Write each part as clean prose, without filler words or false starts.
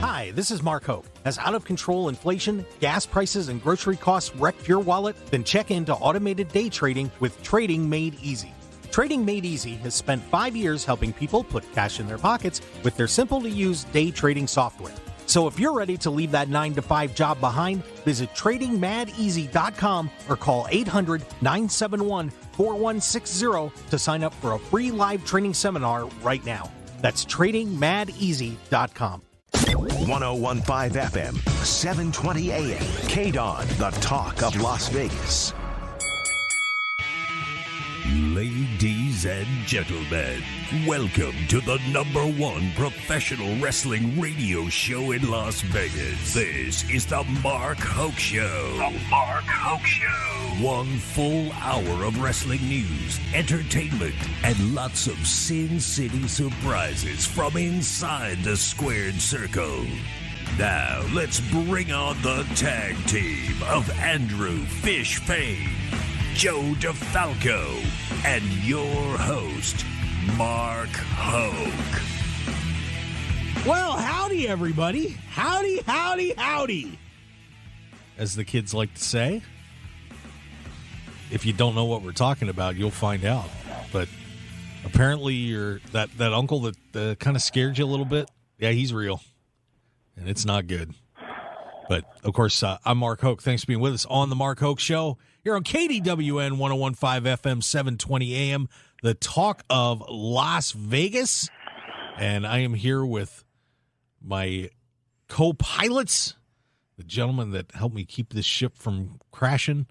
Hi, this is Mark Hoke. Has out-of-control inflation, gas prices, and grocery costs wrecked your wallet? Then check into automated day trading with Trading Made Easy. Trading Made Easy has spent 5 years helping people put cash in their pockets with their simple-to-use day trading software. So if you're ready to leave that 9-to-5 job behind, visit TradingMadEasy.com or call 800-971-4160 to sign up for a free live training seminar right now. That's TradingMadEasy.com. 101.5 FM, 720 AM, KDWN, the talk of Las Vegas. Ladies and gentlemen, welcome to the #1 professional wrestling radio show in Las Vegas. This is the Mark Hoke Show. The Mark Hoke Show. 1 full hour of wrestling news, entertainment, and lots of Sin City surprises from inside the squared circle. Now, let's bring on the tag team of Andrew Fish Fain, Joe DeFalco, and your host, Mark Hoke. Well, howdy, everybody. Howdy, howdy, howdy, as the kids like to say. If you don't know what we're talking about, you'll find out. But apparently you're that uncle that kind of scared you a little bit. Yeah, he's real, and it's not good. But, of course, I'm Mark Hoke. Thanks for being with us on the Mark Hoke Show here on KDWN 101.5 FM, 720 AM, the talk of Las Vegas. And I am here with my co-pilots, the gentleman that helped me keep this ship from crashing,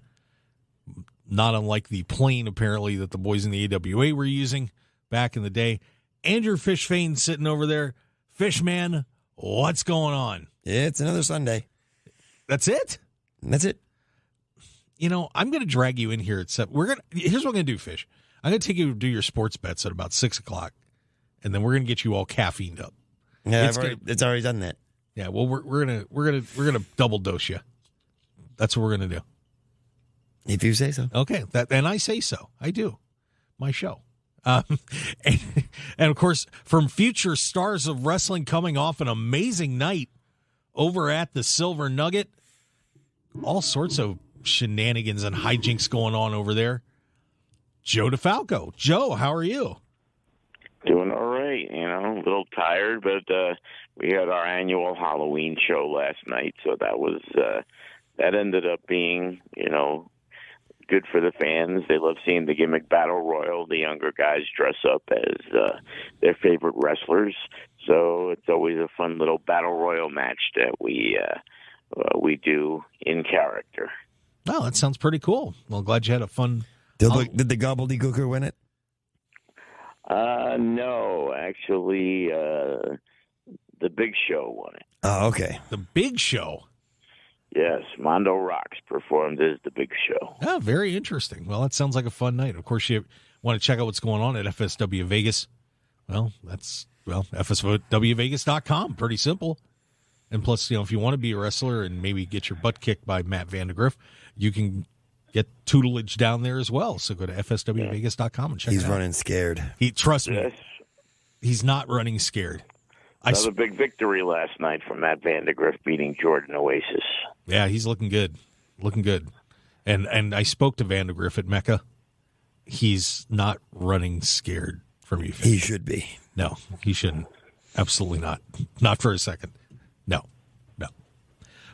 not unlike the plane, apparently, that the boys in the AWA were using back in the day. Andrew Fish Fain sitting over there. Fishman, what's going on? It's another Sunday. That's it? That's it. You know, I'm going to drag you in here at 7. Here's what I'm going to do, Fish. I'm going to take you to do your sports bets at about 6 o'clock, and then we're going to get you all caffeined up. Yeah, it's already done that. Yeah, well, we're gonna double dose you. That's what we're going to do. If you say so. Okay, and I say so. I do. My show. And of course, from future stars of wrestling coming off an amazing night over at the Silver Nugget, all sorts of shenanigans and hijinks going on over there. Joe DeFalco. Joe, how are you? Doing all right, a little tired, but we had our annual Halloween show last night, so that ended up being, good for the fans. They love seeing the gimmick battle royal. The younger guys dress up as their favorite wrestlers, so it's always a fun little battle royal match that we do in character. Oh, that sounds pretty cool. Well, glad you had a fun. Did the gobbledygooker win it? No, actually, the Big Show won it. Oh, okay. The Big Show. Yes, Mondo Rocks performed as the Big Show. Oh, very interesting. Well, that sounds like a fun night. Of course, you want to check out what's going on at FSW Vegas. Well, that's FSWVegas.com. Pretty simple. And plus, if you want to be a wrestler and maybe get your butt kicked by Matt Vandegrift, you can get tutelage down there as well. So go to FSWVegas.com and check it out. He's running scared. Trust me, Yes. He's not running scared. Another big victory last night from Matt Vandegrift beating Jordan Oasis. Yeah, he's looking good. Looking good. And I spoke to Vandegrift at Mecca. He's not running scared from you. He should be. No, he shouldn't. Absolutely not. Not for a second. No.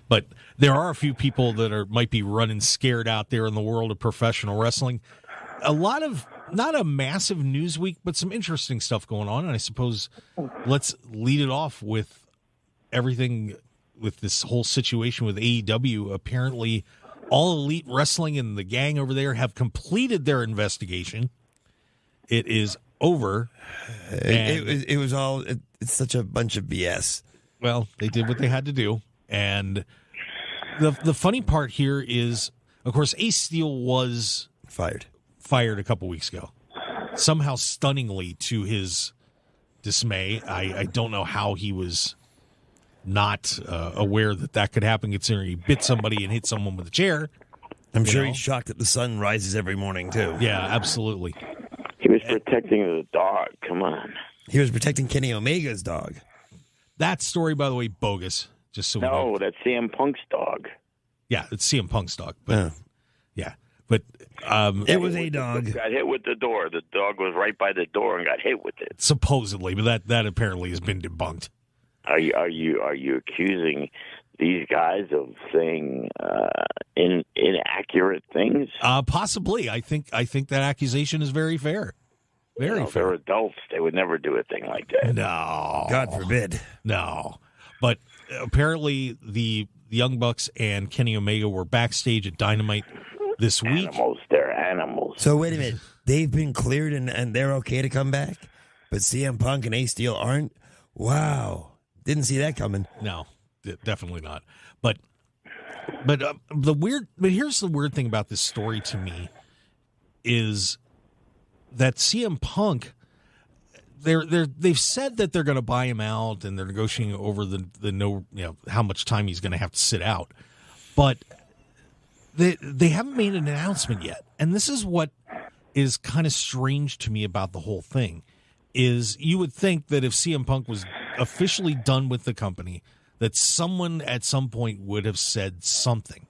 But there are a few people that might be running scared out there in the world of professional wrestling. A lot of, not a massive news week, but some interesting stuff going on. And I suppose let's lead it off with everything with this whole situation with AEW. Apparently, All Elite Wrestling and the gang over there have completed their investigation. It is over. It was all, it's such a bunch of BS. Well, they did what they had to do. And the funny part here is, of course, Ace Steel was fired a couple weeks ago. Somehow, stunningly, to his dismay, I don't know how he was not aware that could happen, considering he bit somebody and hit someone with a chair. I'm sure he's shocked that the sun rises every morning, too. Yeah, absolutely. He was protecting the dog. Come on. He was protecting Kenny Omega's dog. That story, by the way, bogus. Just so we know. No, that's CM Punk's dog. Yeah, it's CM Punk's dog. But, yeah. But it was a dog. Got hit with the door. The dog was right by the door and got hit with it. Supposedly, but that apparently has been debunked. Are you accusing these guys of saying inaccurate things? Possibly. I think that accusation is very fair. Very fair. They're adults. They would never do a thing like that. No. God forbid. No. But apparently the Young Bucks and Kenny Omega were backstage at Dynamite this week. They're animals. So wait a minute. They've been cleared and they're okay to come back? But CM Punk and Ace Steel aren't? Wow. Didn't see that coming. No, definitely not. But here's the weird thing about this story to me is that CM Punk, they've said that they're going to buy him out and they're negotiating over how much time he's going to have to sit out, but they haven't made an announcement yet. And this is what is kind of strange to me about the whole thing. Is you would think that if CM Punk was officially done with the company, that someone at some point would have said something.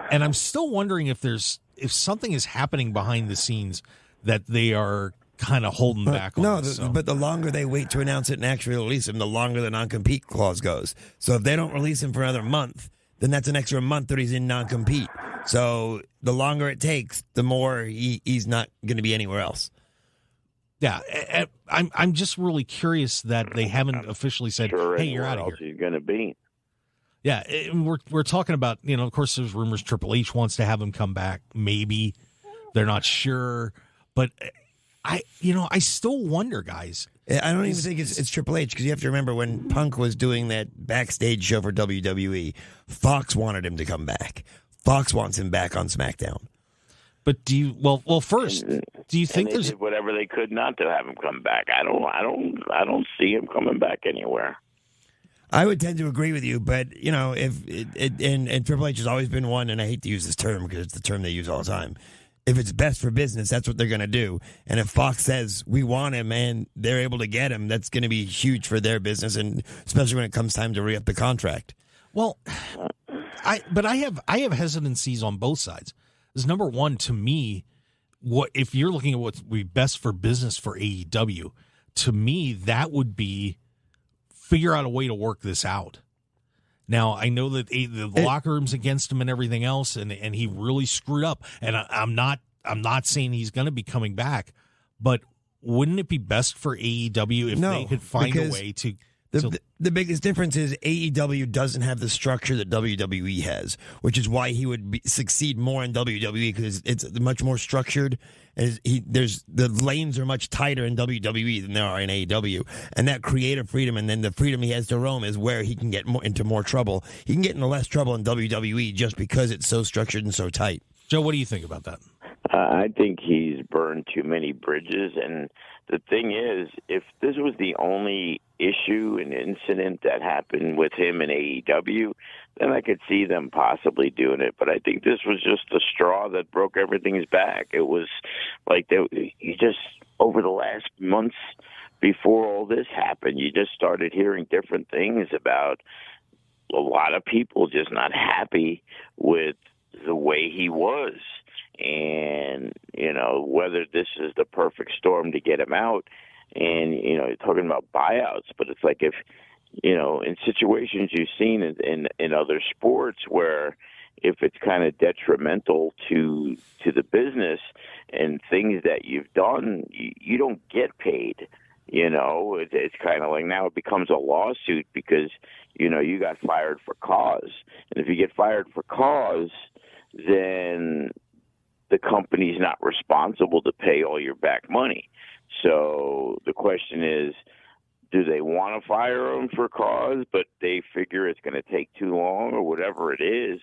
And I'm still wondering if something is happening behind the scenes that they are kind of holding back on. But the longer they wait to announce it and actually release him, the longer the non-compete clause goes. So if they don't release him for another month, then that's an extra month that he's in non-compete. So the longer it takes, the more he's not going to be anywhere else. Yeah, I'm just really curious that they haven't officially said, "Hey, you're out of here." He's going to be. Yeah, we're talking about, of course, there's rumors Triple H wants to have him come back. Maybe they're not sure, but I still wonder, guys. I don't even think it's Triple H, because you have to remember when Punk was doing that backstage show for WWE, Fox wanted him to come back. Fox wants him back on SmackDown. But first, do you think they did whatever they could not to have him come back? I don't see him coming back anywhere. I would tend to agree with you, but if Triple H has always been one, and I hate to use this term because it's the term they use all the time. If it's best for business, that's what they're going to do. And if Fox says we want him and they're able to get him, that's going to be huge for their business, and especially when it comes time to re-up the contract. Well, I have hesitancies on both sides. Because number one, to me, if you're looking at what's best for business for AEW, to me that would be figure out a way to work this out. Now, I know that the locker room's against him and everything else, and he really screwed up. And I'm not saying he's going to be coming back, but wouldn't it be best for AEW if they could find a way to? The biggest difference is AEW doesn't have the structure that WWE has, which is why he would succeed more in WWE, because it's much more structured. The lanes are much tighter in WWE than there are in AEW, and that creative freedom and then the freedom he has to roam is where he can get into more trouble. He can get into less trouble in WWE just because it's so structured and so tight. Joe, what do you think about that? I think he's burned too many bridges, and the thing is, if this was the only issue and incident that happened with him in AEW, then I could see them possibly doing it. But I think this was just the straw that broke everything's back. It was like you just, over the last months before all this happened, you just started hearing different things about a lot of people just not happy with the way he was. And, whether this is the perfect storm to get him out. And, you're talking about buyouts, but it's like if, in situations you've seen in other sports where if it's kind of detrimental to the business and things that you've done, you don't get paid. It's kind of like now it becomes a lawsuit because, you got fired for cause. And if you get fired for cause, then the company's not responsible to pay all your back money. So the question is, do they want to fire him for cause, but they figure it's going to take too long or whatever it is?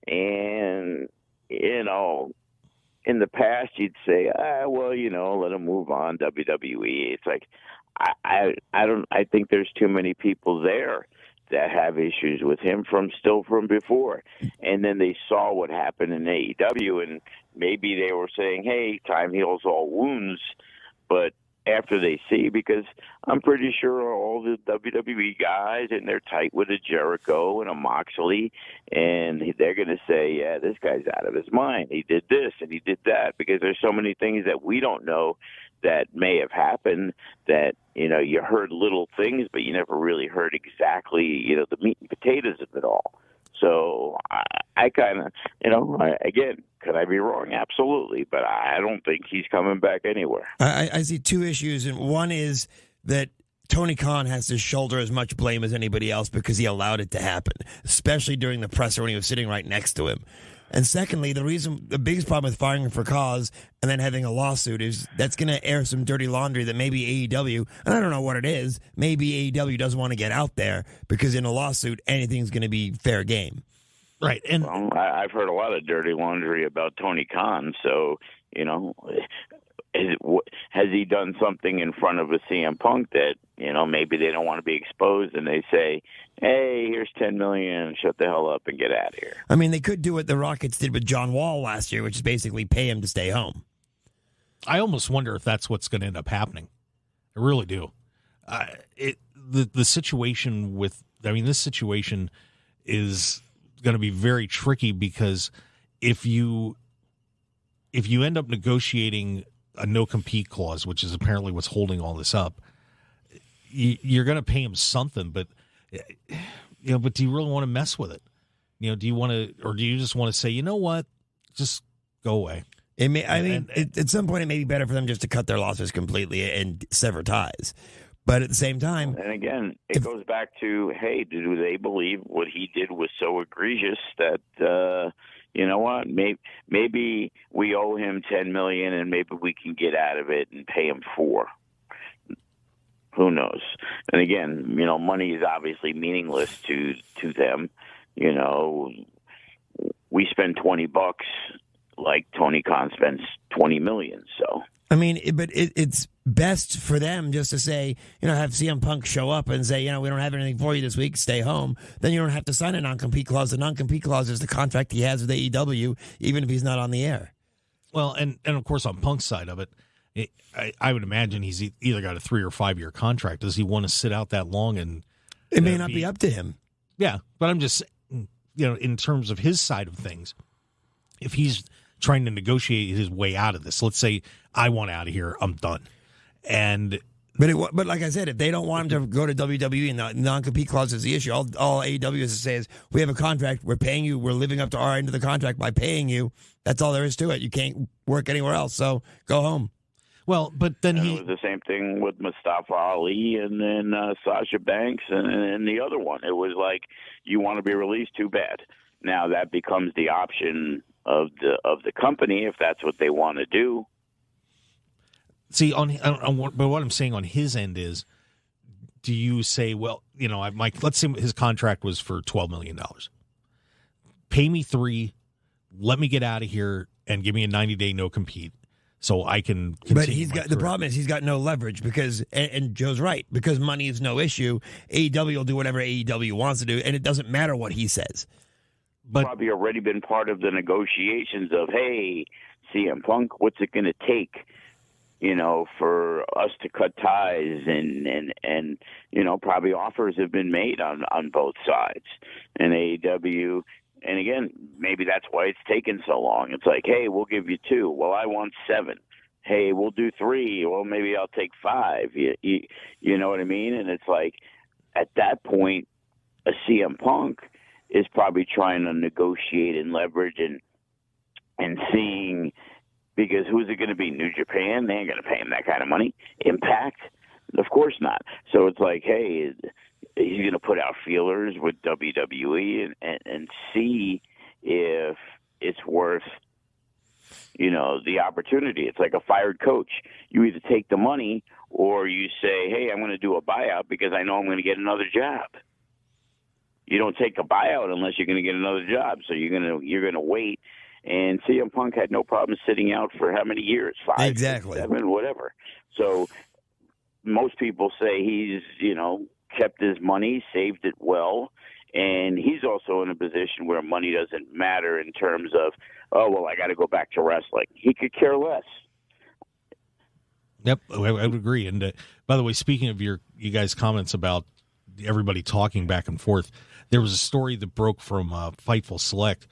And, in the past you'd say, let him move on, WWE. It's like, I think there's too many people there that have issues with him from before. And then they saw what happened in AEW, and maybe they were saying, hey, time heals all wounds. But after they see, because I'm pretty sure all the WWE guys, and they're tight with a Jericho and a Moxley, and they're going to say, yeah, this guy's out of his mind. He did this and he did that, because there's so many things that we don't know that may have happened that, you heard little things, but you never really heard exactly, the meat and potatoes of it all. So I kind of, again, could I be wrong? Absolutely. But I don't think he's coming back anywhere. I see two issues. And one is that Tony Khan has to shoulder as much blame as anybody else because he allowed it to happen, especially during the presser when he was sitting right next to him. And secondly, the biggest problem with firing him for cause and then having a lawsuit is that's going to air some dirty laundry that maybe AEW, and I don't know what it is, maybe AEW doesn't want to get out there because in a lawsuit, anything's going to be fair game. Right. And well, I've heard a lot of dirty laundry about Tony Khan, so, has he done something in front of a CM Punk that, maybe they don't want to be exposed and they say, hey, here's $10 million, shut the hell up and get out of here. I mean, they could do what the Rockets did with John Wall last year, which is basically pay him to stay home. I almost wonder if that's what's going to end up happening. I really do. The situation this situation is going to be very tricky because if you end up negotiating a no-compete clause, which is apparently what's holding all this up, you're going to pay him something, but but do you really want to mess with it? Do you want to, or do you just want to say, you know what, just go away? At some point, it may be better for them just to cut their losses completely and sever ties. But at the same time, and again, it goes back to, hey, do they believe what he did was so egregious that you know what, maybe we owe him $10 million and maybe we can get out of it and pay him $4 million. Who knows? And again, money is obviously meaningless to them. We spend $20 like Tony Khan spends $20 million. So but it's best for them just to say, have CM Punk show up and say, we don't have anything for you this week, stay home. Then you don't have to sign a non-compete clause. The non-compete clause is the contract he has with AEW, even if he's not on the air. Well, and of course on Punk's side of it, I would imagine he's either got a 3 or 5 year contract. Does he want to sit out that long? And it may not be up to him. Yeah, but I'm just, in terms of his side of things, if he's trying to negotiate his way out of this, let's say I want out of here, I'm done. But like I said, if they don't want him to go to WWE and the non-compete clause is the issue, all AEW has to say is, we have a contract, we're paying you, we're living up to our end of the contract by paying you. That's all there is to it. You can't work anywhere else, so go home. Well, but then it was the same thing with Mustafa Ali and then Sasha Banks and the other one. It was like, you want to be released, too bad. Now that becomes the option of the company if that's what they want to do. See, but what I'm saying on his end is, do you say, well, let's say his contract was for $12 million. Pay me $3 million, let me get out of here, and give me a 90-day no-compete so I can continue. But the problem is he's got no leverage because, and Joe's right, because money is no issue. AEW will do whatever AEW wants to do, and it doesn't matter what he says. But probably already been part of the negotiations of, hey, CM Punk, what's it going to take? For us to cut ties and probably offers have been made on both sides. And AEW, and again, maybe that's why it's taken so long. It's like, hey, we'll give you 2. Well, I want 7. Hey, we'll do 3. Well, maybe I'll take 5. You know what I mean? And it's like, at that point, a CM Punk is probably trying to negotiate and leverage and seeing. Because who's it going to be? New Japan? They ain't going to pay him that kind of money. Impact? Of course not. So it's like, hey, he's going to put out feelers with WWE and see if it's worth, the opportunity. It's like a fired coach. You either take the money or you say, hey, I'm going to do a buyout because I know I'm going to get another job. You don't take a buyout unless you're going to get another job. So you're going to wait. And CM Punk had no problem sitting out for how many years? 5, exactly. 6, 7, whatever. So most people say he's, kept his money, saved it well, and he's also in a position where money doesn't matter in terms of, oh, well, I got to go back to wrestling. He could care less. Yep, I would agree. And by the way, speaking of you guys' comments about everybody talking back and forth, there was a story that broke from Fightful Select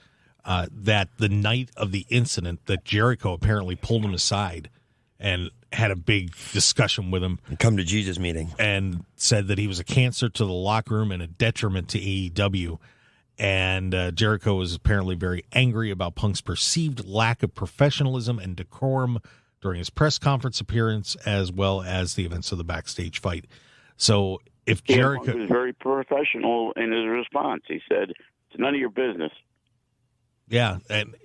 that the night of the incident that Jericho apparently pulled him aside and had a big discussion with him. Come to Jesus meeting. And said that he was a cancer to the locker room and a detriment to AEW. And Jericho was apparently very angry about Punk's perceived lack of professionalism and decorum during his press conference appearance, as well as the events of the backstage fight. So if Jericho... Punk was very professional in his response. He said, it's none of your business. Yeah, and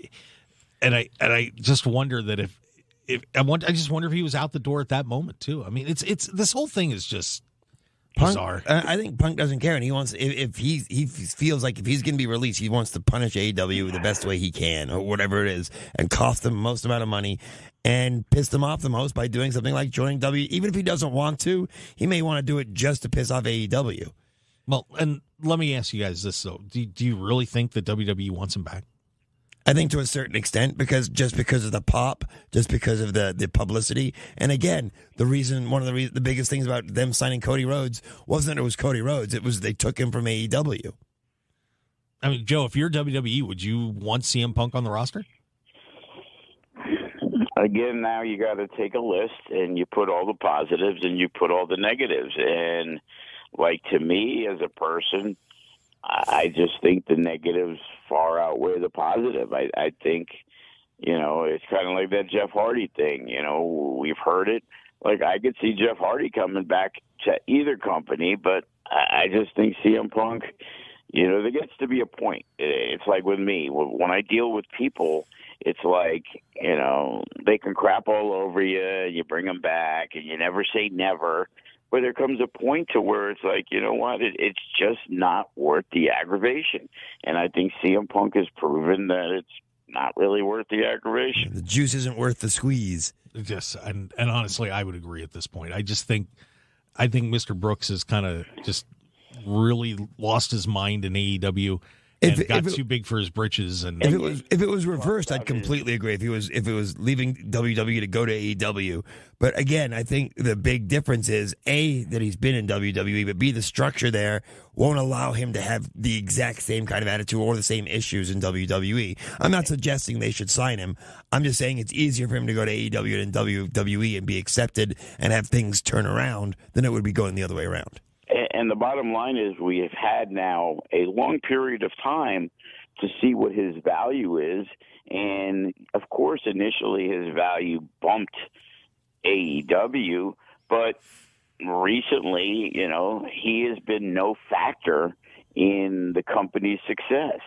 I just wonder that I just wonder if he was out the door at that moment too. I mean, it's this whole thing is just bizarre. I think Punk doesn't care, and he wants if he feels like if he's going to be released, he wants to punish AEW the best way he can, or whatever it is, and cost them the most amount of money, and piss them off the most by doing something like joining W. Even if he doesn't want to, he may want to do it just to piss off AEW. Well, and let me ask you guys this though: do you really think that WWE wants him back? I think to a certain extent, because of the pop, just because of the publicity. And again, one of the biggest things about them signing Cody Rhodes wasn't it was Cody Rhodes. It was they took him from AEW. I mean, Joe, if you're WWE, would you want CM Punk on the roster? Again, now you got to take a list and you put all the positives and you put all the negatives. And like to me as a person, I just think the negatives far outweigh the positive. I think, it's kind of like that Jeff Hardy thing. We've heard it. Like, I could see Jeff Hardy coming back to either company, but I just think CM Punk, there gets to be a point. It's like with me. When I deal with people, it's like, they can crap all over you, you bring them back, and you never say never. But there comes a point to where it's like, you know what, it's just not worth the aggravation. And I think CM Punk has proven that it's not really worth the aggravation. The juice isn't worth the squeeze. Yes, and honestly, I would agree at this point. I think Mr. Brooks has kind of just really lost his mind in AEW. And got too big for his britches. And if it was reversed, I'd completely agree. If it was leaving WWE to go to AEW, but again, I think the big difference is A, that he's been in WWE, but B, the structure there won't allow him to have the exact same kind of attitude or the same issues in WWE. I'm not suggesting they should sign him. I'm just saying it's easier for him to go to AEW than WWE and be accepted and have things turn around than it would be going the other way around. And the bottom line is we have had now a long period of time to see what his value is. And, of course, initially his value bumped AEW. But recently, he has been no factor in the company's success.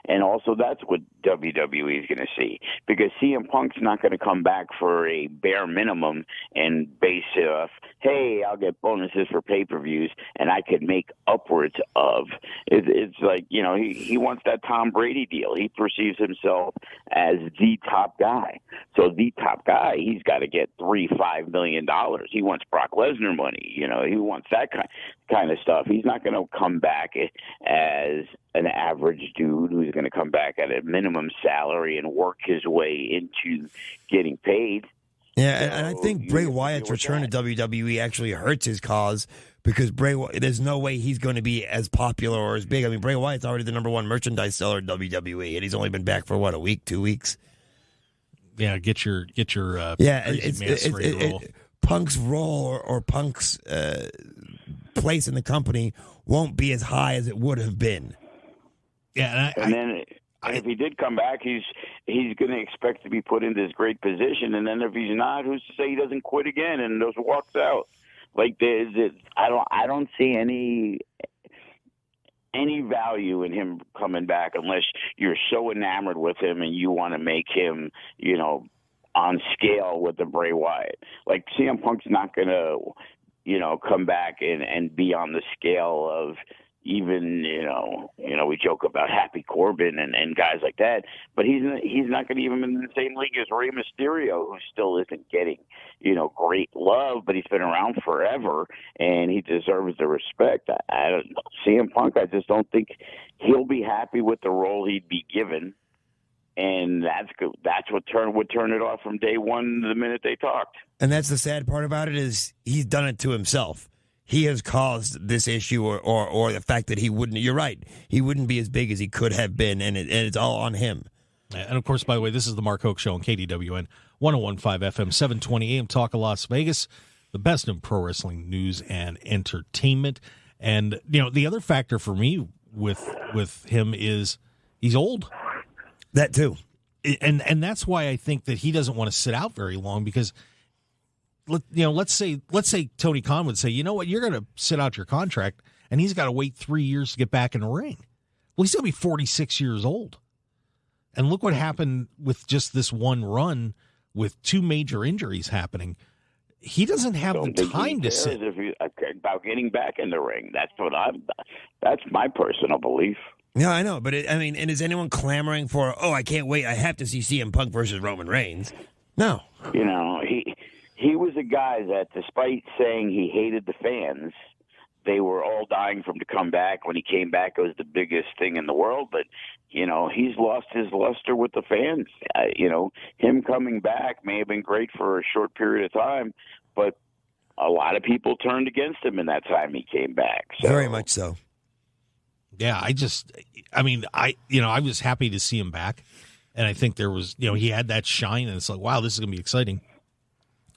And also that's what WWE is going to see, because CM Punk's not going to come back for a bare minimum and base it off, hey, I'll get bonuses for pay-per-views and I could make upwards of. It's like, he wants that Tom Brady deal. He perceives himself as the top guy. So the top guy, he's got to get $3-5 million. He wants Brock Lesnar money. He wants that kind of stuff. He's not going to come back as an average dude who's going to come back at a minimum salary and work his way into getting paid. Yeah, and I think Bray Wyatt's return to WWE actually hurts his cause, because there's no way he's going to be as popular or as big. I mean, Bray Wyatt's already the number one merchandise seller in WWE, and he's only been back for, a week, 2 weeks? Yeah, get your Punk's role or Punk's place in the company won't be as high as it would have been. Yeah, and if he did come back, he's going to expect to be put in this great position, and then if he's not, who's to say he doesn't quit again and just walks out? Like I don't see any value in him coming back unless you're so enamored with him and you want to make him, on scale with the Bray Wyatt. Like CM Punk's not going to, come back and be on the scale of even, we joke about Happy Corbin and guys like that, but he's not going to even be in the same league as Rey Mysterio, who still isn't getting, great love, but he's been around forever and he deserves the respect. I don't know. CM Punk, I just don't think he'll be happy with the role he'd be given. And that's what would turn it off from day one the minute they talked. And that's the sad part about it is he's done it to himself. He has caused this issue or the fact that he wouldn't, you're right, he wouldn't be as big as he could have been, and it's all on him. And, of course, by the way, this is the Mark Hoke Show on KDWN, 101.5 FM, 720 AM, Talk of Las Vegas, the best in pro wrestling news and entertainment. And, the other factor for me with him is he's old. That too. And that's why I think that he doesn't want to sit out very long because, let's say Tony Khan would say, you know what, you're going to sit out your contract, and he's got to wait 3 years to get back in the ring. Well, he's going to be 46 years old. And look what happened with just this one run with two major injuries happening. He doesn't have the time to sit. About getting back in the ring. That's my personal belief. Yeah, I know, but and is anyone clamoring for? Oh, I can't wait! I have to see CM Punk versus Roman Reigns. No, he was a guy that, despite saying he hated the fans, they were all dying for him to come back. When he came back, it was the biggest thing in the world. But he's lost his luster with the fans. Him coming back may have been great for a short period of time, but a lot of people turned against him in that time he came back. So. Very much so. Yeah, I was happy to see him back, and I think there was, he had that shine, and it's like, wow, this is going to be exciting.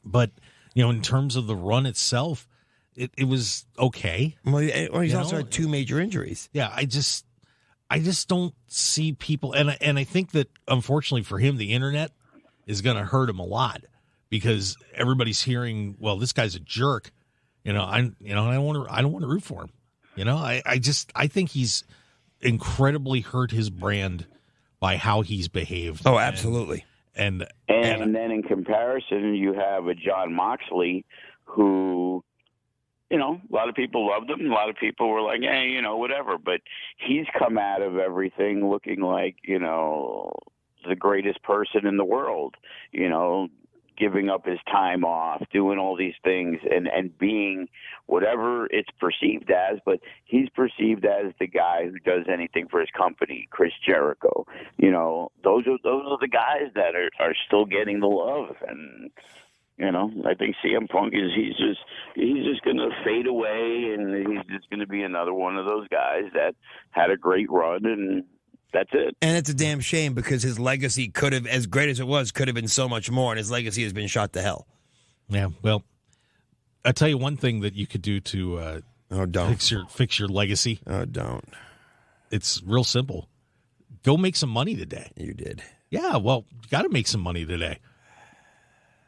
But, in terms of the run itself, it was okay. Well, he's also had two major injuries. Yeah, I just don't see people, and I think that unfortunately for him, the internet is going to hurt him a lot because everybody's hearing, well, this guy's a jerk. I don't want to root for him. I think he's incredibly hurt his brand by how he's behaved. Oh, absolutely. And then in comparison, you have a John Moxley who, a lot of people loved him. A lot of people were like, hey, whatever. But he's come out of everything looking like, the greatest person in the world, giving up his time off, doing all these things and being whatever it's perceived as, but he's perceived as the guy who does anything for his company, Chris Jericho. Those are the guys that are still getting the love. And, I think CM Punk he's just going to fade away, and he's just going to be another one of those guys that had a great run, and that's it. And it's a damn shame because his legacy could have, as great as it was, could have been so much more, and his legacy has been shot to hell. Yeah, well, I'll tell you one thing that you could do to fix your legacy. Oh, don't. It's real simple. Go make some money today. You did. Yeah, well, you got to make some money today.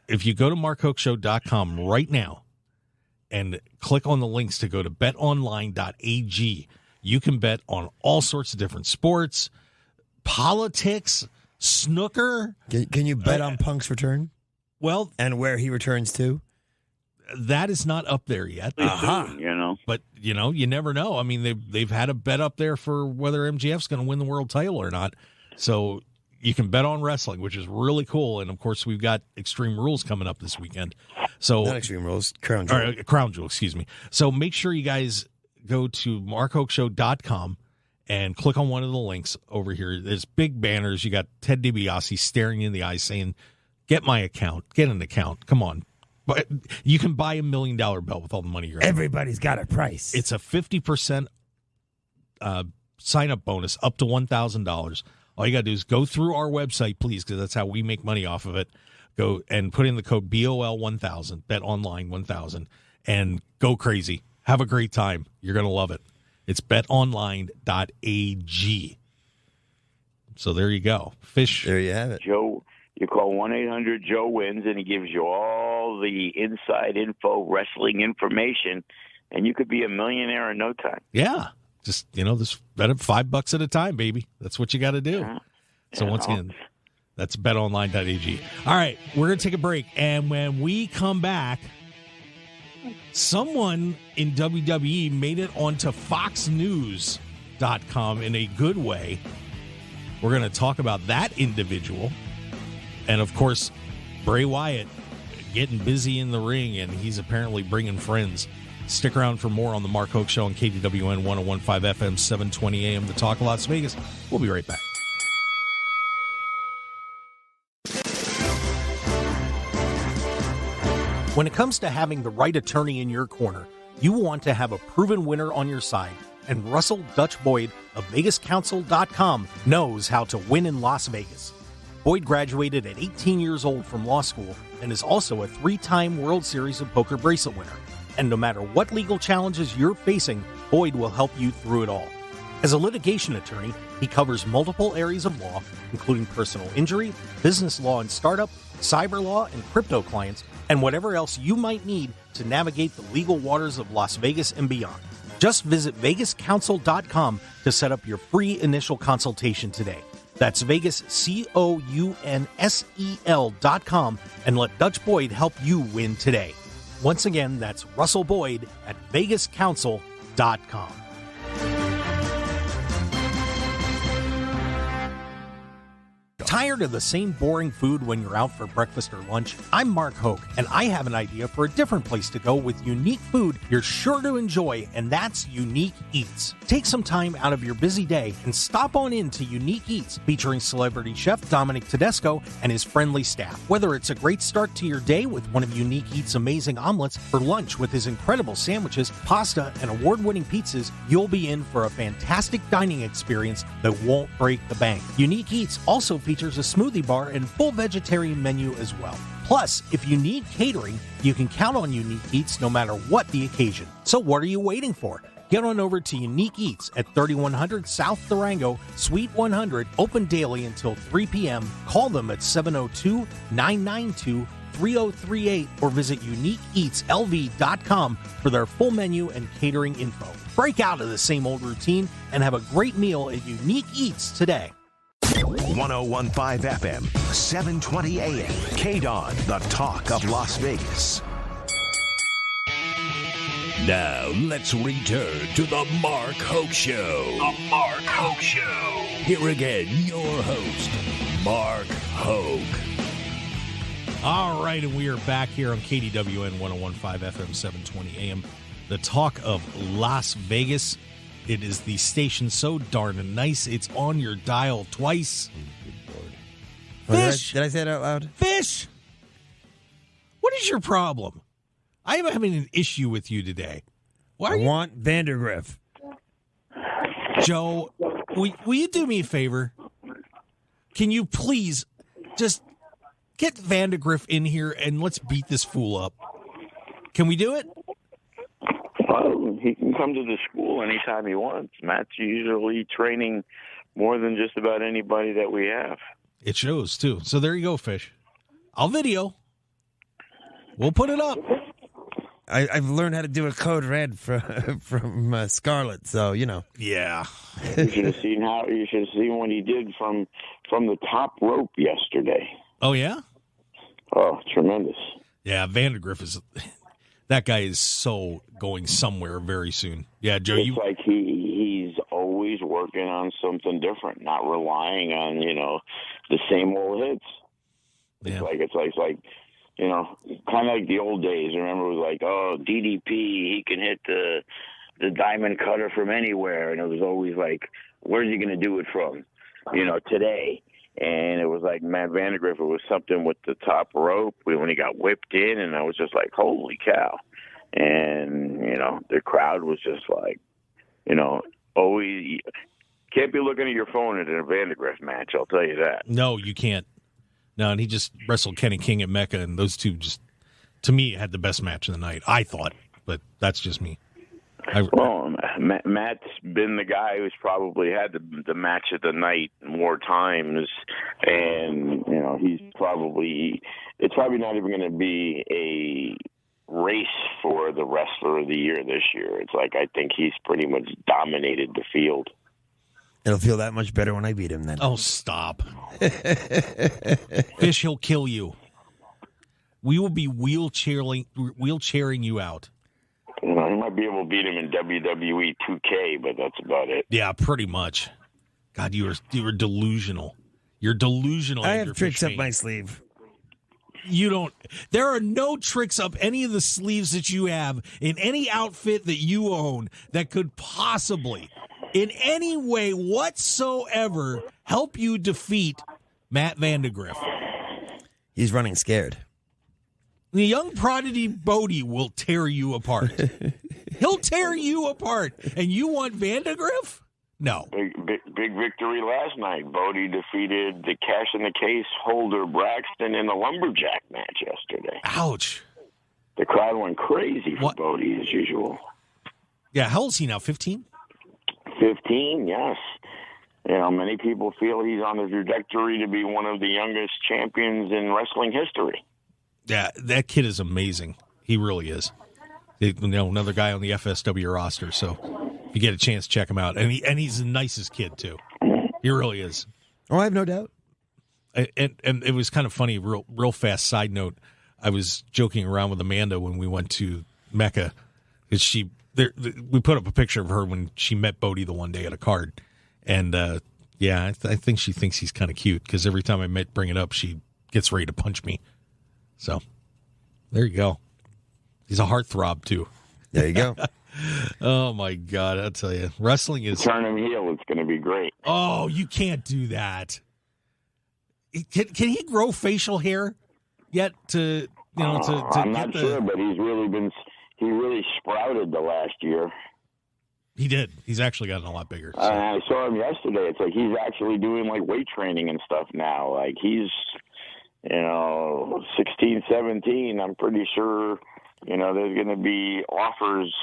If you go to markhokeshow.com right now and click on the links to go to betonline.ag, you can bet on all sorts of different sports, politics, snooker. Can you bet on Punk's return? Well, and where he returns to? That is not up there yet. But you never know. I mean, they've had a bet up there for whether MJF's going to win the world title or not. So you can bet on wrestling, which is really cool. And of course, we've got Extreme Rules coming up this weekend. So not Extreme Rules, Crown Jewel. Crown Jewel, excuse me. So make sure you guys go to markhokeshow.com and click on one of the links over here. There's big banners. You got Ted DiBiase staring in the eyes saying, get my account, get an account. Come on. But you can buy $1 million belt with all the money you're having. Everybody's got a price. It's a 50% sign-up bonus up to $1,000. All you got to do is go through our website, please, because that's how we make money off of it. Go and put in the code BOL1000, BetOnline1000, and go crazy. Have a great time. You're going to love it. It's betonline.ag. So there you go. Fish. There you have it. Joe, you call 1-800-JOE-WINS, and he gives you all the inside info, wrestling information, and you could be a millionaire in no time. Yeah. Just, this bet up $5 at a time, baby. That's what you got to do. Yeah. So once again, that's betonline.ag. All right, we're going to take a break. And when we come back, someone in WWE made it onto FoxNews.com in a good way. We're going to talk about that individual. And, of course, Bray Wyatt getting busy in the ring, and he's apparently bringing friends. Stick around for more on the Mark Hoke Show on KDWN 101.5 FM, 720 AM, The Talk of Las Vegas. We'll be right back. When it comes to having the right attorney in your corner, you want to have a proven winner on your side, and Russell Dutch Boyd of VegasCounsel.com knows how to win in Las Vegas. Boyd graduated at 18 years old from law school and is also a 3-time World Series of Poker bracelet winner. And no matter what legal challenges you're facing, Boyd will help you through it all. As a litigation attorney, he covers multiple areas of law, including personal injury, business law and startup, cyber law, and crypto clients, and whatever else you might need to navigate the legal waters of Las Vegas and beyond. Just visit VegasCounsel.com to set up your free initial consultation today. That's VegasCounsel.com and let Dutch Boyd help you win today. Once again, that's Russell Boyd at VegasCounsel.com. Tired of the same boring food when you're out for breakfast or lunch? I'm Mark Hoke, and I have an idea for a different place to go with unique food you're sure to enjoy, and that's Unique Eats. Take some time out of your busy day and stop on in to Unique Eats, featuring celebrity chef Dominic Tedesco and his friendly staff. Whether it's a great start to your day with one of Unique Eats' amazing omelets, or lunch with his incredible sandwiches, pasta, and award-winning pizzas, you'll be in for a fantastic dining experience that won't break the bank. Unique Eats also features a smoothie bar and full vegetarian menu as well. Plus, if you need catering, you can count on Unique Eats no matter what the occasion. So what are you waiting for? Get on over to Unique Eats at 3100 South Durango, Suite 100, open daily until 3 p.m. Call them at 702-992-3038 or visit UniqueEatsLV.com for their full menu and catering info. Break out of the same old routine and have a great meal at Unique Eats today. 1015 FM, 720 AM. KDWN, the talk of Las Vegas. Now, let's return to the Mark Hoke Show. The Mark Hoke Show. Here again, your host, Mark Hoke. All right, and we are back here on KDWN 1015 FM, 720 AM, the talk of Las Vegas. It is the station so darn nice, it's on your dial twice. Fish! Did I say it out loud? Fish! What is your problem? I am having an issue with you today. Why I want Vandergriff. Joe, will you do me a favor? Can you please just get Vandergriff in here and let's beat this fool up? Can we do it? Well, he can come to the school anytime he wants. Matt's usually training more than just about anybody that we have. It shows, too. So there you go, Fish. I'll video. We'll put it up. I've learned how to do a code red from Scarlett, so you know. Yeah. You should have seen what he did from the top rope yesterday. Oh yeah. Oh, tremendous. Yeah, Vandergriff is. That guy is so going somewhere very soon. Yeah, Joe. It's like he's always working on something different, not relying on the same old hits. Yeah. It's like. Kind of like the old days. Remember, it was like, oh, DDP, he can hit the diamond cutter from anywhere. And it was always like, where's he going to do it from, today? And it was like Matt Vandergriff, it was something with the top rope when he got whipped in. And I was just like, holy cow. And, the crowd was just like, always can't be looking at your phone at a Vandergriff match. I'll tell you that. No, you can't. No, and he just wrestled Kenny King at Mecca, and those two just, to me, had the best match of the night, I thought. But that's just me. Well, Matt's been the guy who's probably had the match of the night more times, and, it's probably not even going to be a race for the wrestler of the year this year. It's like I think he's pretty much dominated the field. It'll feel that much better when I beat him then. Oh, stop. Fish, he'll kill you. We will be wheelchairing you out. You might be able to beat him in WWE 2K, but that's about it. Yeah, pretty much. God, you were delusional. You're delusional. I have tricks up my sleeve. You don't. There are no tricks up any of the sleeves that you have in any outfit that you own that could possibly, in any way whatsoever, help you defeat Matt Vandergriff. He's running scared. The young prodigy Bodie will tear you apart. He'll tear you apart. And you want Vandegrift? No. Big victory last night. Bodie defeated the cash in the case holder Braxton in the lumberjack match yesterday. Ouch. The crowd went crazy for Bodie as usual. Yeah, how old is he now? 15? 15, yes. Many people feel he's on the trajectory to be one of the youngest champions in wrestling history. Yeah, that kid is amazing. He really is. Another guy on the FSW roster. So if you get a chance, check him out. And he's the nicest kid too. He really is. Oh, I have no doubt. And it was kind of funny. Real fast side note. I was joking around with Amanda when we went to Mecca because we put up a picture of her when she met Bodie the one day at a card, and I think she thinks he's kind of cute because every time I bring it up, she gets ready to punch me. So, there you go. He's a heartthrob, too. There you go. Oh, my God. I'll tell you. Wrestling is... Turn him heel. It's going to be great. Oh, you can't do that. Can he grow facial hair yet to I'm not sure, but he really sprouted the last year. He did. He's actually gotten a lot bigger. So. I saw him yesterday. It's like he's actually doing, like, weight training and stuff now. Like, he's... 16, 17, I'm pretty sure, there's going to be offers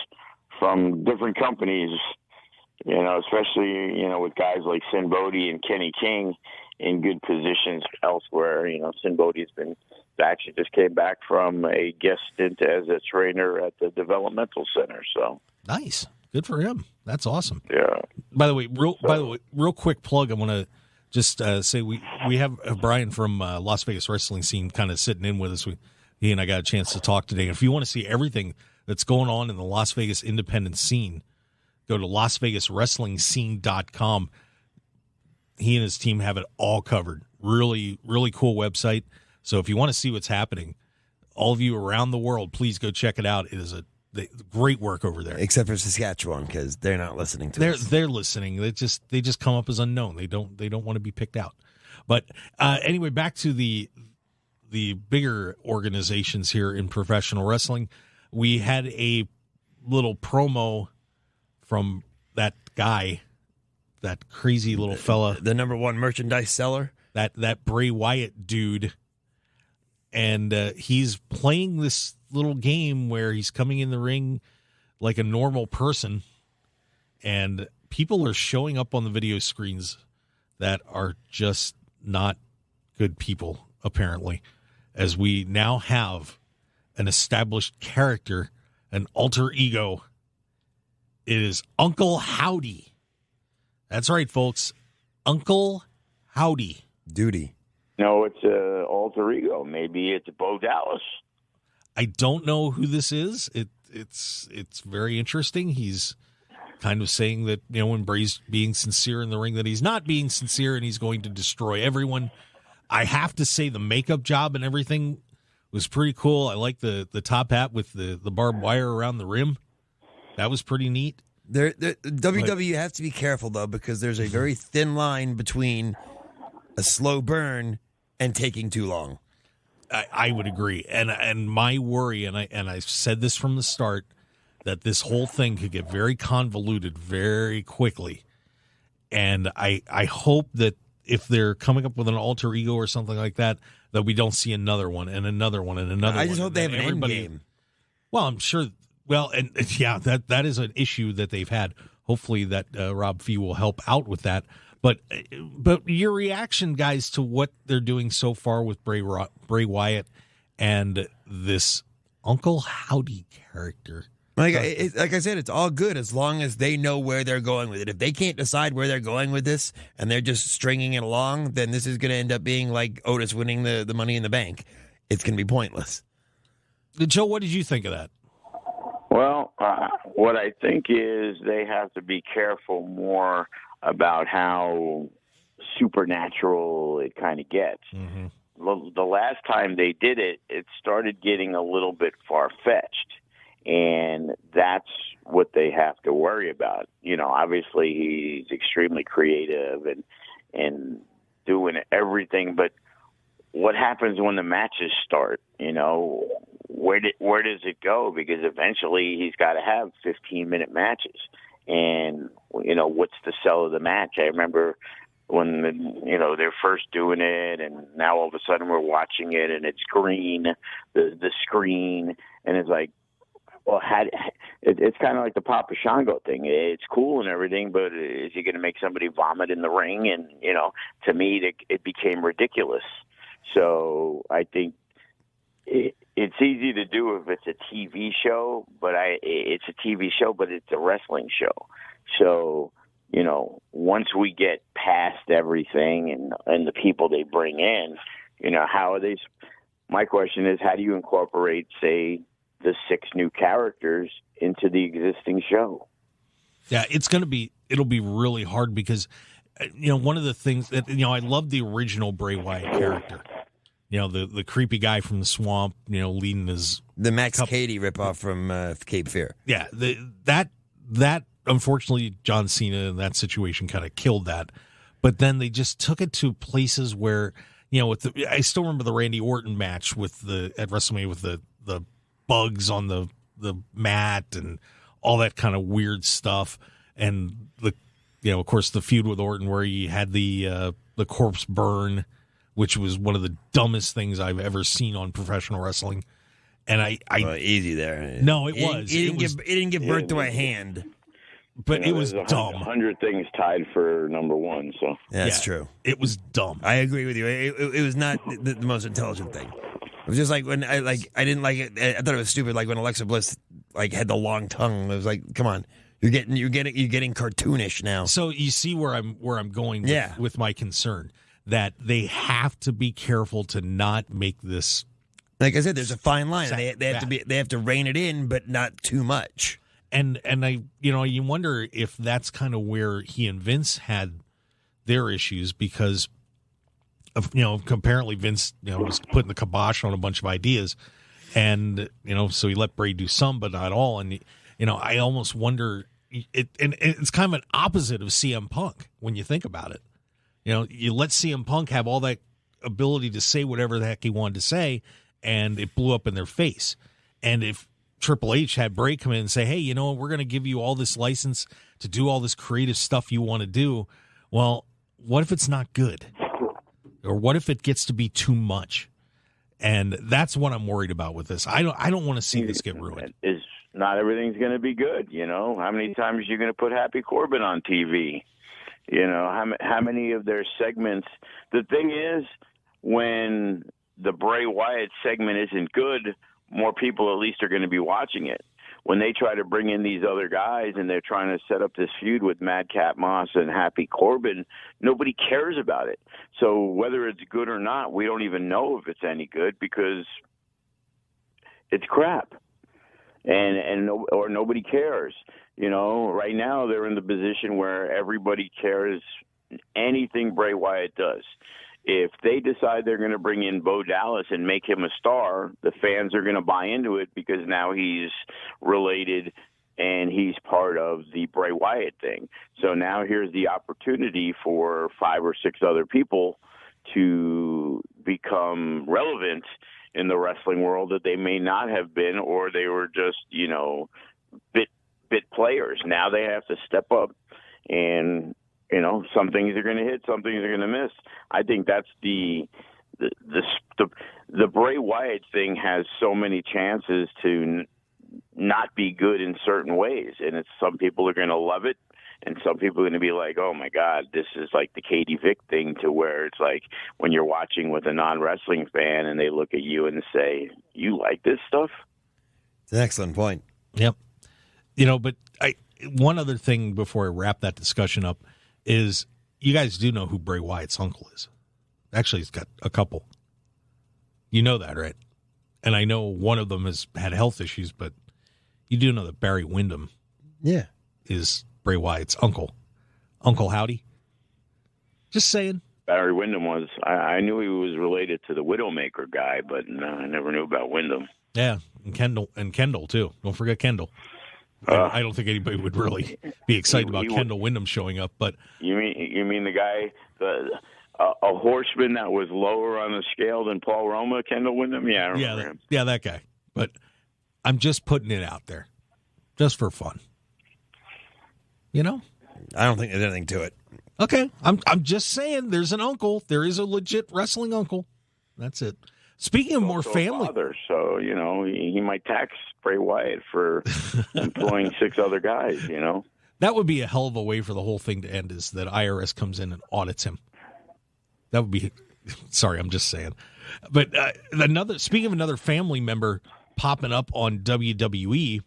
from different companies, especially, with guys like Sin Bodie and Kenny King in good positions elsewhere. Sin Bodie's actually just came back from a guest stint as a trainer at the developmental center. So nice. Good for him. That's awesome. Yeah. By the way, real quick plug. I want to just say we have Brian from Las Vegas Wrestling Scene kind of sitting in with us. He and I got a chance to talk today. If you want to see everything that's going on in the Las Vegas independent scene, go to LasVegasWrestlingScene.com. He and his team have it all covered. Really, really cool website. So if you want to see what's happening, all of you around the world, please go check it out. It is great work over there. Except for Saskatchewan, because they're not listening to us. They're listening. They just come up as unknown. They don't want to be picked out. But anyway, back to the bigger organizations here in professional wrestling. We had a little promo from that guy, that crazy little fella, the number one merchandise seller, that Bray Wyatt dude, and he's playing this little game where he's coming in the ring like a normal person, and people are showing up on the video screens that are just not good people, apparently, as we now have an established character, an alter ego. It is Uncle Howdy. That's right, folks. Uncle Howdy. Duty. No, it's an alter ego. Maybe it's Bo Dallas. I don't know who this is. It's very interesting. He's kind of saying that, when Bray's being sincere in the ring, that he's not being sincere and he's going to destroy everyone. I have to say the makeup job and everything was pretty cool. I like the top hat with the barbed wire around the rim. That was pretty neat. WWE has to be careful, though, because there's a very thin line between a slow burn and taking too long. I would agree, and my worry, and I said this from the start, that this whole thing could get very convoluted very quickly, and I hope that if they're coming up with an alter ego or something like that, that we don't see another one and another one and another one. I just hope they have an end game. Well, I'm sure. Well, and yeah, that is an issue that they've had. Hopefully, that Rob Fee will help out with that. But your reaction, guys, to what they're doing so far with Bray Wyatt and this Uncle Howdy character. Like I said, it's all good as long as they know where they're going with it. If they can't decide where they're going with this and they're just stringing it along, then this is going to end up being like Otis winning the Money in the Bank. It's going to be pointless. Joe, what did you think of that? Well, what I think is they have to be careful more about how supernatural it kind of gets. Mm-hmm. The last time they did it, it started getting a little bit far-fetched, and that's what they have to worry about. Obviously he's extremely creative and doing everything, but what happens when the matches start? You know, where does it go? Because eventually he's got to have 15-minute matches. And, you know, what's the sell of the match? I remember when, they're first doing it, and now all of a sudden we're watching it, and it's green, the screen, and it's like, well, it's kind of like the Papa Shango thing. It's cool and everything, but is he going to make somebody vomit in the ring? And, to me, it became ridiculous. So I think it's easy to do if it's a TV show, but it's a TV show, but it's a wrestling show. So, once we get past everything and the people they bring in, how are they? My question is, how do you incorporate, say, the 6 new characters into the existing show? Yeah, it'll be really hard because, one of the things that, I love the original Bray Wyatt character. The creepy guy from the swamp, leading his... The Max Cady ripoff from Cape Fear. Yeah, that unfortunately, John Cena in that situation kind of killed that. But then they just took it to places where, I still remember the Randy Orton match at WrestleMania with the bugs on the mat and all that kind of weird stuff. And, of course, the feud with Orton where he had the corpse burn, which was one of the dumbest things I've ever seen on professional wrestling. And easy there. No, it was. It didn't give birth to a hand. But it was dumb. 100 things tied for number 1. So that's true. It was dumb. I agree with you. It was not the most intelligent thing. It was just like when I didn't like it. I thought it was stupid. Like when Alexa Bliss had the long tongue. It was like, come on, you're getting cartoonish now. So you see where I'm going with my concern that they have to be careful to not make this. Like I said, there's a fine line. They have to rein it in, but not too much. And you wonder if that's kind of where he and Vince had their issues because of, apparently Vince, was putting the kibosh on a bunch of ideas and, so he let Bray do some, but not all. And, I almost wonder and it's kind of an opposite of CM Punk when you think about it. You let CM Punk have all that ability to say whatever the heck he wanted to say and it blew up in their face. And if Triple H had Bray come in and say, hey, we're going to give you all this license to do all this creative stuff you want to do. Well, what if it's not good? Or what if it gets to be too much? And that's what I'm worried about with this. I don't want to see this get ruined. Is not everything's going to be good, How many times are you going to put Happy Corbin on TV? How many of their segments? The thing is, when the Bray Wyatt segment isn't good, more people at least are going to be watching it. When they try to bring in these other guys and they're trying to set up this feud with Madcap Moss and Happy Corbin, nobody cares about it. So whether it's good or not, we don't even know if it's any good because it's crap. Or nobody cares. Right now they're in the position where everybody cares anything Bray Wyatt does. If they decide they're going to bring in Bo Dallas and make him a star, the fans are going to buy into it because now he's related and he's part of the Bray Wyatt thing. So now here's the opportunity for 5 or 6 other people to become relevant in the wrestling world that they may not have been, or they were just, bit players. Now they have to step up and some things are going to hit, some things are going to miss. I think that's the Bray Wyatt thing has so many chances to not be good in certain ways, and some people are going to love it, and some people are going to be like, "Oh my God, this is like the Katie Vick thing," to where it's like when you're watching with a non-wrestling fan and they look at you and say, "You like this stuff?" It's an excellent point. Yep. But one other thing before I wrap that discussion up is you guys do know who Bray Wyatt's uncle is. Actually, he's got a couple. You know that, right? And I know one of them has had health issues, but you do know that Barry Windham is Bray Wyatt's uncle. Uncle Howdy. Just saying. Barry Windham was. I knew he was related to the Widowmaker guy, but no, I never knew about Windham. Yeah, and Kendall, too. Don't forget Kendall. I don't think anybody would really be excited about Kendall Windham showing up, but you mean the guy? a horseman that was lower on the scale than Paul Roma, Kendall Windham? Yeah, I remember him. Yeah, that guy. But I'm just putting it out there, just for fun. You know? I don't think there's anything to it. Okay, I'm just saying there's an uncle. There is a legit wrestling uncle. That's it. Speaking of more family. Father, so, you know, he might tax Bray Wyatt for employing 6 other guys, you know? That would be a hell of a way for the whole thing to end, is that IRS comes in and audits him. That would be, sorry, I'm just saying. But speaking of another family member popping up on WWE,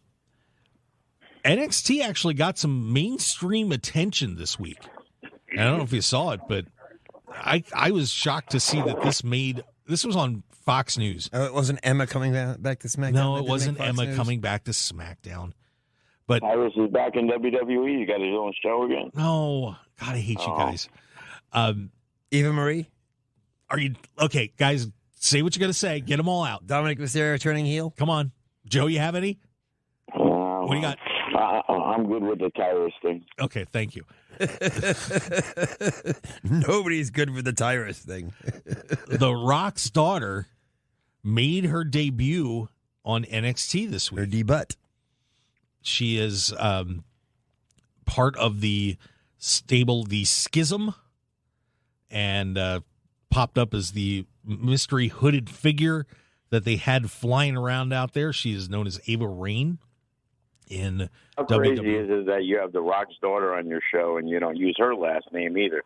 NXT actually got some mainstream attention this week. And I don't know if you saw it, but I was shocked to see that this was on Fox News. It wasn't Emma coming back to SmackDown? No, it wasn't Emma coming back to SmackDown. But Iris is back in WWE. You got his own show again. No, God, I hate you guys. Eva Marie? Are you okay, guys? Say what you got to say. Get them all out. Dominic Mysterio turning heel? Come on, Joe. You have any? What do you got? I'm good with the Tyrus thing. Okay, thank you. Nobody's good with the Tyrus thing. The Rock's daughter made her debut on NXT this week. Her debut. She is part of the stable, the Schism, and popped up as the mystery hooded figure that they had flying around out there. She is known as Eva Raine in How WWE. crazy is it that you have the Rock's daughter on your show and you don't use her last name either?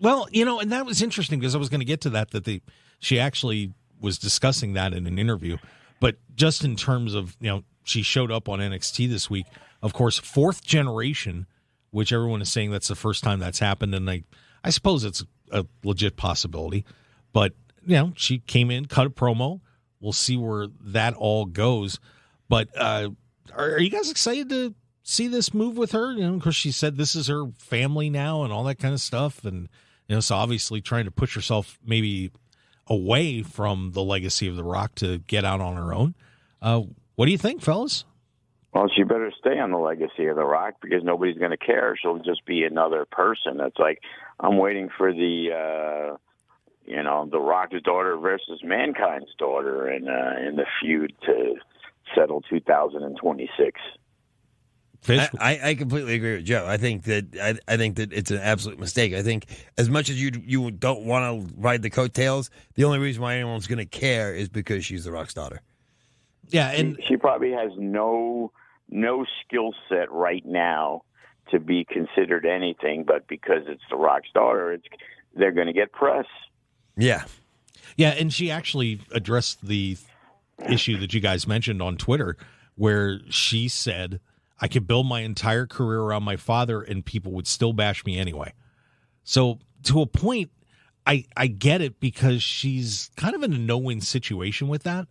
Well, you know, and that was interesting because I was going to get to that she actually was discussing that in an interview. But just in terms of, you know, she showed up on NXT this week. Of course, 4th generation, which everyone is saying that's the first time that's happened. And I suppose it's a legit possibility. But, you know, she came in, cut a promo. We'll see where that all goes. But are you guys excited to see this move with her? You know, because she said this is her family now and all that kind of stuff. And, you know, so obviously trying to push herself maybe away from the legacy of The Rock to get out on her own. What do you think, fellas? Well, she better stay on the legacy of The Rock because nobody's going to care. She'll just be another person. It's like I'm waiting for the, The Rock's daughter versus Mankind's daughter in the feud to settle 2026. I completely agree with Joe. I think that it's an absolute mistake. I think as much as you don't want to ride the coattails, the only reason why anyone's going to care is because she's The Rock's daughter. Yeah, and she probably has no skill set right now to be considered anything, but because it's The Rock's daughter, they're going to get press. Yeah, and she actually addressed the issue that you guys mentioned on Twitter, where she said, I could build my entire career around my father and people would still bash me anyway. So to a point, I get it because she's kind of in a no-win situation with that.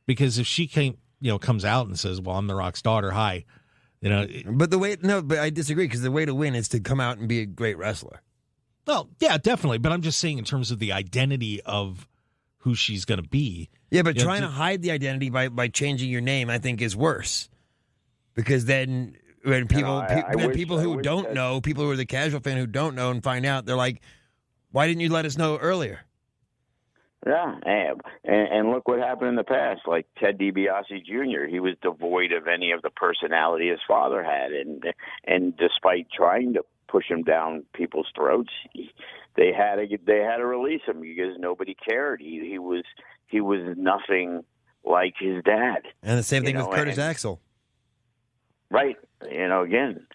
Because if she comes out and says, well, I'm The Rock's daughter, hi. You know, but I disagree because the way to win is to come out and be a great wrestler. Well, yeah, definitely. But I'm just saying in terms of the identity of who she's going to be. Yeah, but trying to hide the identity by changing your name, I think, is worse. Because then when people people who don't know, people who are the casual fan who don't know and find out, they're like, why didn't you let us know earlier? Yeah, and look what happened in the past. Like Ted DiBiase Jr., he was devoid of any of the personality his father had, and despite trying to push him down people's throats, they had to release him because nobody cared. He was nothing like his dad. And the same thing with Curtis Axel. Right. Again,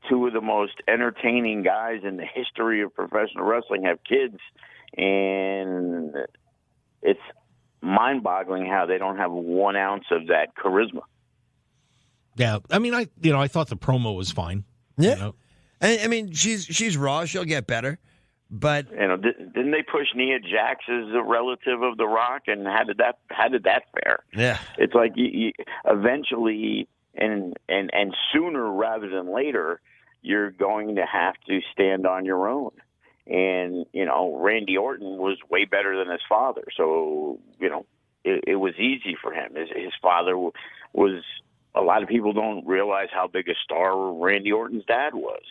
two of the most entertaining guys in the history of professional wrestling have kids. And it's mind-boggling how they don't have 1 ounce of that charisma. Yeah, I mean, I thought the promo was fine. Yeah, I mean, she's raw. She'll get better, but didn't they push Nia Jax as a relative of The Rock? And how did that fare? Yeah, it's like you eventually, and sooner rather than later, you're going to have to stand on your own. And, Randy Orton was way better than his father. So, it was easy for him. His father was, a lot of people don't realize how big a star Randy Orton's dad was.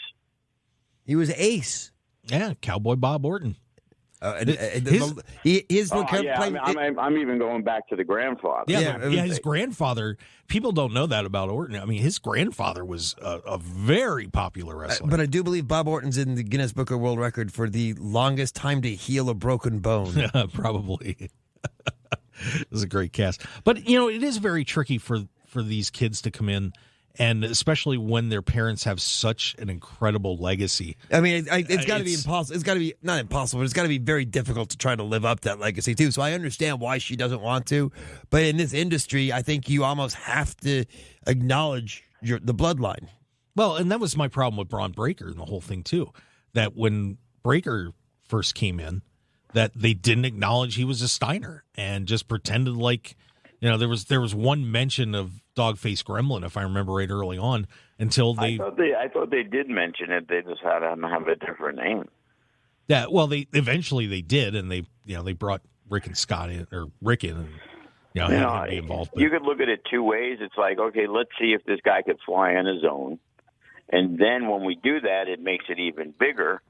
He was ace. Yeah, Cowboy Bob Orton. I'm even going back to the grandfather. Yeah, his grandfather. People don't know that about Orton. I mean, his grandfather was a very popular wrestler. But I do believe Bob Orton's in the Guinness Book of World Record for the longest time to heal a broken bone. Probably. It was a great cast. But, it is very tricky for these kids to come in, and especially when their parents have such an incredible legacy. I mean, it's got to be impossible. It's got to be not impossible, but it's got to be very difficult to try to live up that legacy too. So I understand why she doesn't want to, but in this industry, I think you almost have to acknowledge the bloodline. Well, and that was my problem with Braun Breaker and the whole thing too. That when Breaker first came in, that they didn't acknowledge he was a Steiner and just pretended like, there was one mention of Dogface Gremlin, if I remember right, early on, until they. I thought they did mention it. They just had to have a different name. Yeah, well, they eventually did, and they brought Rick and Scott in, or Rick in, and had him be involved. But. You could look at it two ways. It's like, okay, let's see if this guy could fly on his own, and then when we do that, it makes it even bigger.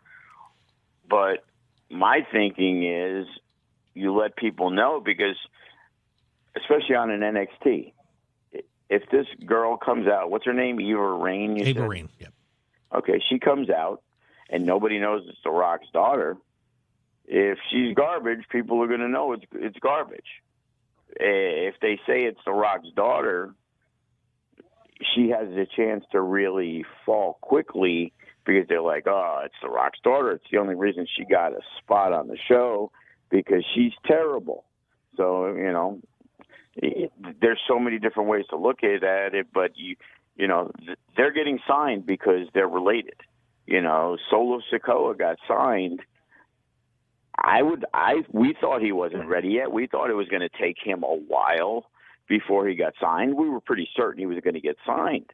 But my thinking is, you let people know, because, especially on an NXT. If this girl comes out, what's her name? Eva Raine? Eva Raine, yeah. Okay, she comes out, and nobody knows it's The Rock's daughter. If she's garbage, people are going to know it's garbage. If they say it's The Rock's daughter, she has a chance to really fall quickly, because they're like, oh, it's The Rock's daughter. It's the only reason she got a spot on the show, because she's terrible. So, there's so many different ways to look at it, but they're getting signed because they're related. Solo Sikoa got signed. We thought he wasn't ready yet. We thought it was going to take him a while before he got signed. We were pretty certain he was going to get signed,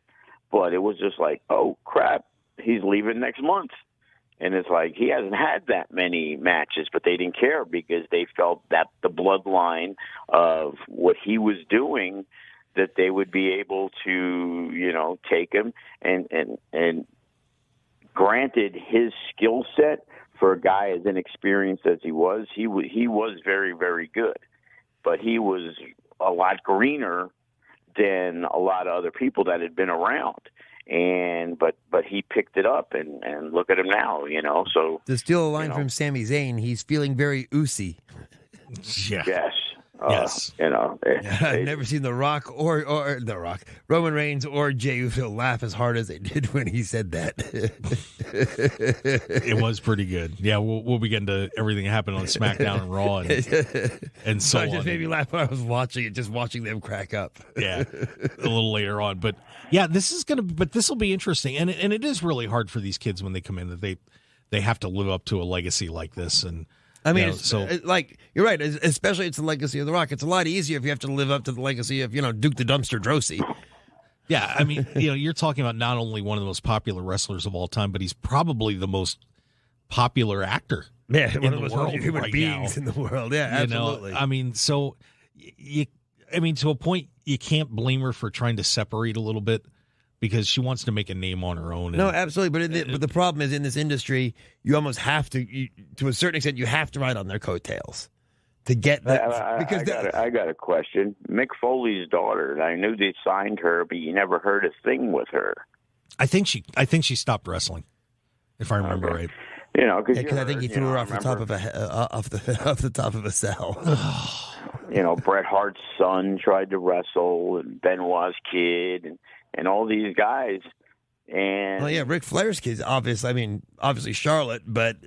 but it was just like, oh crap, he's leaving next month. And it's like, he hasn't had that many matches, but they didn't care, because they felt that the bloodline of what he was doing, that they would be able to, take him. And granted, his skill set for a guy as inexperienced as he was very, very good. But he was a lot greener than a lot of other people that had been around. But he picked it up, and look at him now, so. To steal a line from Sami Zayn, he's feeling very oozy. Yeah. Yes. Yes. I've never seen The Rock or The Rock, Roman Reigns or Jey Uso laugh as hard as they did when he said that. It was pretty good. Yeah, we'll be getting to everything that happened on SmackDown and Raw and so on. It just made me laugh when I was watching it, just watching them crack up. Yeah, a little later on. But yeah, this will be interesting. And it is really hard for these kids when they come in, that they have to live up to a legacy like this. And I mean, you're right. Especially it's the legacy of The Rock. It's a lot easier if you have to live up to the legacy of, Duke the Dumpster Drosy. Yeah, I mean, you're talking about not only one of the most popular wrestlers of all time, but he's probably the most popular actor. Yeah, one of the most human beings in the world. Yeah, absolutely. I mean, so to a point, you can't blame her for trying to separate a little bit, because she wants to make a name on her own. No, absolutely. But the problem is, in this industry, you almost have to, to a certain extent, you have to ride on their coattails to get that. I got a question. Mick Foley's daughter, I knew they signed her, but you never heard a thing with her. I think she stopped wrestling, if I remember right. Because I think he threw her off the top of off the top of a cell. Bret Hart's son tried to wrestle, and Benoit's kid, and all these guys. And Ric Flair's kids, obviously Charlotte,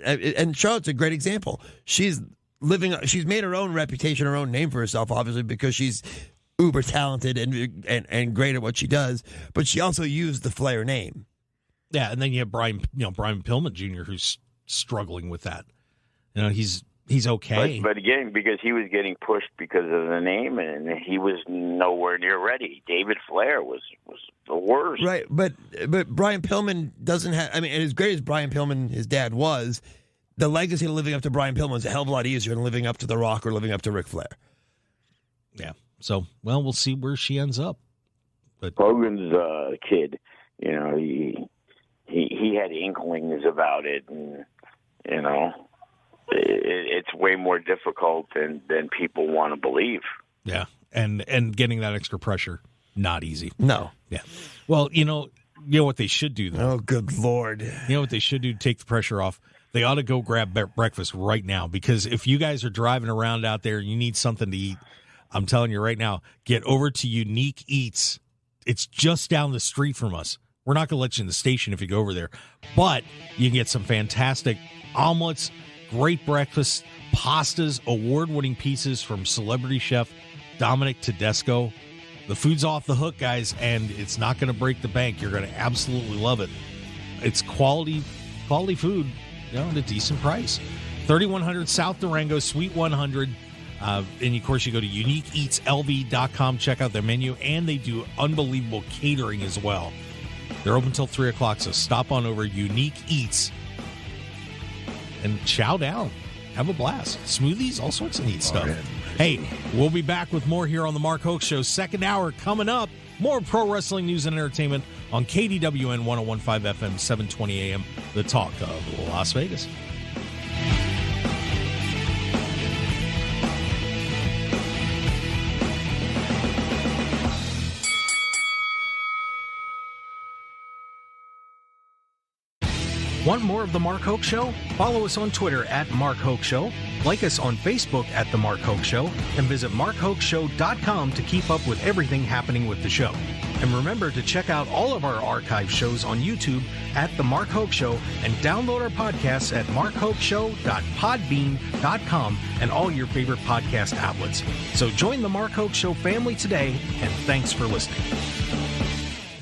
and Charlotte's a great example. She's made her own reputation, her own name for herself, obviously, because she's uber talented and great at what she does, but she also used the Flair name. Yeah, and then you have Brian Pillman Jr., who's struggling with that. He's okay. But again, because he was getting pushed because of the name, and he was nowhere near ready. David Flair was the worst. Right, but Brian Pillman doesn't have, and as great as Brian Pillman, his dad, was, the legacy of living up to Brian Pillman is a hell of a lot easier than living up to The Rock or living up to Ric Flair. Yeah. So, we'll see where she ends up. But Hogan's kid, he had inklings about it, and you know, it's way more difficult than people want to believe. Yeah, and getting that extra pressure, not easy. No. Yeah. Well, you know what they should do, though? Oh, good Lord. You know what they should do to take the pressure off? They ought to go grab breakfast right now, because if you guys are driving around out there and you need something to eat, I'm telling you right now, get over to Unique Eats. It's just down the street from us. We're not going to let you in the station if you go over there, but you can get some fantastic omelets, great breakfast, pastas, award-winning pizzas from celebrity chef Dominic Tedesco. The food's off the hook, guys, and it's not going to break the bank. You're going to absolutely love it. It's quality food, at a decent price. 3100 South Durango, Suite 100. And, of course, you go to uniqueeatslv.com, check out their menu, and they do unbelievable catering as well. They're open until 3 o'clock, so stop on over Unique Eats and chow down. Have a blast. Smoothies, all sorts of neat stuff. Hey, we'll be back with more here on the Mark Hoke Show. Second hour coming up. More pro wrestling news and entertainment on KDWN 101.5 FM, 720 AM, the talk of Las Vegas. Want more of The Mark Hoke Show? Follow us on Twitter at Mark Hoke Show, like us on Facebook at The Mark Hoke Show, and visit markhokeshow.com to keep up with everything happening with the show. And remember to check out all of our archive shows on YouTube at The Mark Hoke Show, and download our podcasts at markhokeshow.podbean.com and all your favorite podcast outlets. So join The Mark Hoke Show family today, and thanks for listening.